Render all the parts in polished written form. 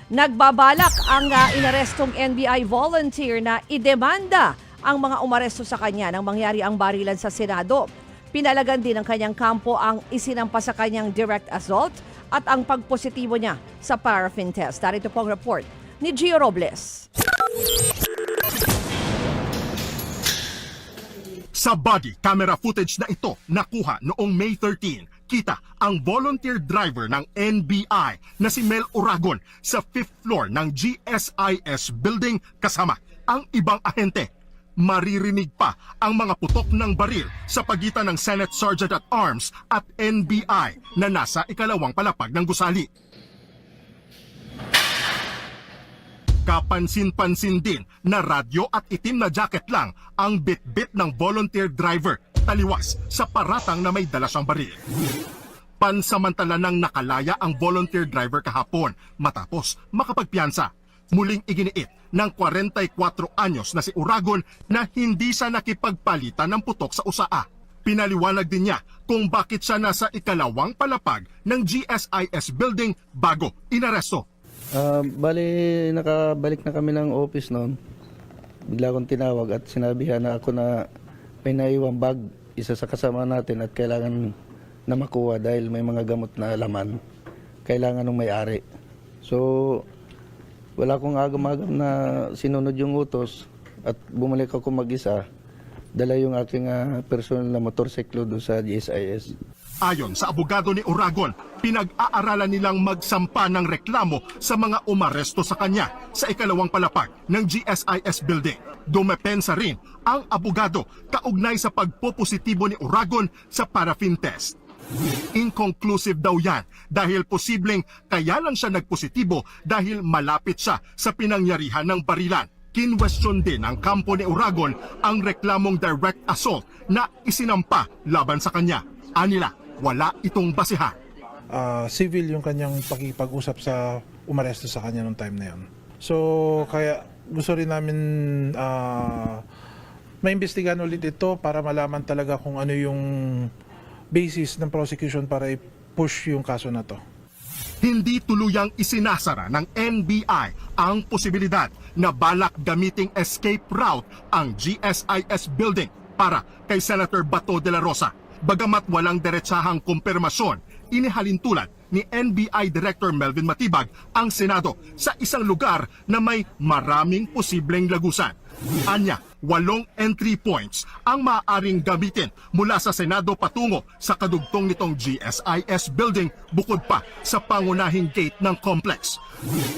Nagbabalak ang inarestong NBI volunteer na idemanda ang mga umaresto sa kanya nang mangyari ang barilan sa Senado. Pinalagan din ng kanyang kampo ang isinampa sa kanyang direct assault at ang pagpositibo niya sa paraffin test. Narito po ang report ni Gio Robles. Sa body camera footage na ito nakuha noong May 13, kita ang volunteer driver ng NBI na si Mel Oragon sa 5th floor ng GSIS building kasama ang ibang ahente. Maririnig pa ang mga putok ng baril sa pagitan ng Senate Sergeant at Arms at NBI na nasa ikalawang palapag ng gusali. Kapansin-pansin din na radyo at itim na jacket lang ang bit-bit ng volunteer driver taliwas sa paratang na may dala siyang baril. Pansamantala nang nakalaya ang volunteer driver kahapon matapos makapagpiyansa. Muling iginiit ng 44 anyos na si Oragon na hindi siya nakipagpalitan ng putok sa usaa. Pinaliwanag din niya kung bakit siya nasa ikalawang palapag ng GSIS building bago inaresto. Bali, nakabalik na kami ng office noon. Bigla akong tinawag at sinabihan na ako na may naiwang bag, isa sa kasama natin at kailangan na makuha dahil may mga gamot na laman. Kailangan ng may-ari. So, wala akong agam-agam na sinunod yung utos at bumalik ako mag-isa. Dala yung aking personal na motorsiklo doon sa GSIS. Ayon sa abogado ni Oragon, pinag-aaralan nilang magsampa ng reklamo sa mga umaresto sa kanya sa ikalawang palapag ng GSIS building. Dumepensa rin ang abogado kaugnay sa pagpopositibo ni Oragon sa paraffin test. Inconclusive daw yan dahil posibleng kaya lang siya nagpositibo dahil malapit siya sa pinangyarihan ng barilan. Kinwestiyon din ng kampo ni Oragon ang reklamong direct assault na isinampa laban sa kanya. Anila, wala itong basihan. Civil yung kanyang pakipag-usap sa umaresto sa kanya noong time na yun. So, kaya gusto rin namin maimbestigahan ulit ito para malaman talaga kung ano yung basis ng prosecution para i-push yung kaso na to. Hindi tuluyang isinasara ng NBI ang posibilidad na balak gamiting escape route ang GSIS building para kay Senator Bato de la Rosa. Bagamat walang diretsahang kumpirmasyon, inihalin tulad ni NBI Director Melvin Matibag ang Senado sa isang lugar na may maraming posibleng lagusan. Anya, 8 entry points ang maaaring gamitin mula sa Senado patungo sa kadugtong nitong GSIS building bukod pa sa pangunahing gate ng complex.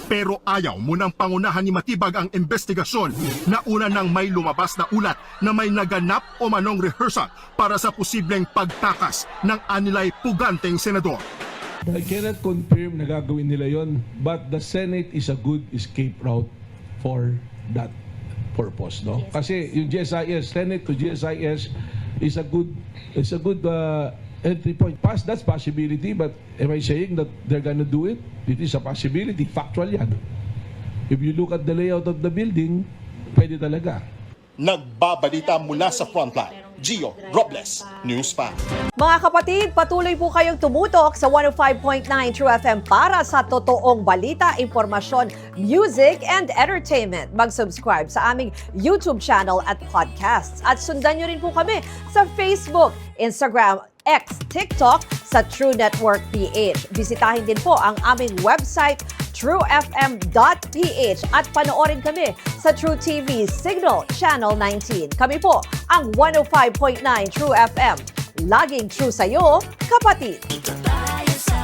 Pero ayaw munang pangunahan ni Matibag ang investigasyon na una nang may lumabas na ulat na may naganap o manong rehearsal para sa posibleng pagtakas ng anilay puganteng senador. I cannot confirm na gagawin nila yon, but the Senate is a good escape route for that purpose, no? Kasi yung GSIS, Senate to GSIS is a good entry point. That's possibility, but am I saying that they're gonna do it? It is a possibility, factual yan. If you look at the layout of the building, pwede talaga. Nagbabalita mula sa frontline, Gio Robles, News 5. Mga kapatid, patuloy po kayong tumutok sa 105.9 True FM para sa totoong balita, impormasyon, music, and entertainment. Mag-subscribe sa aming YouTube channel at podcasts. At sundan nyo rin po kami sa Facebook, Instagram, X, TikTok sa True Network PH. Bisitahin din po ang aming website, truefm.ph at panoorin kami sa True TV Signal Channel 19. Kami po ang 105.9 True FM. Laging true sa'yo, kapatid. Ito tayo sa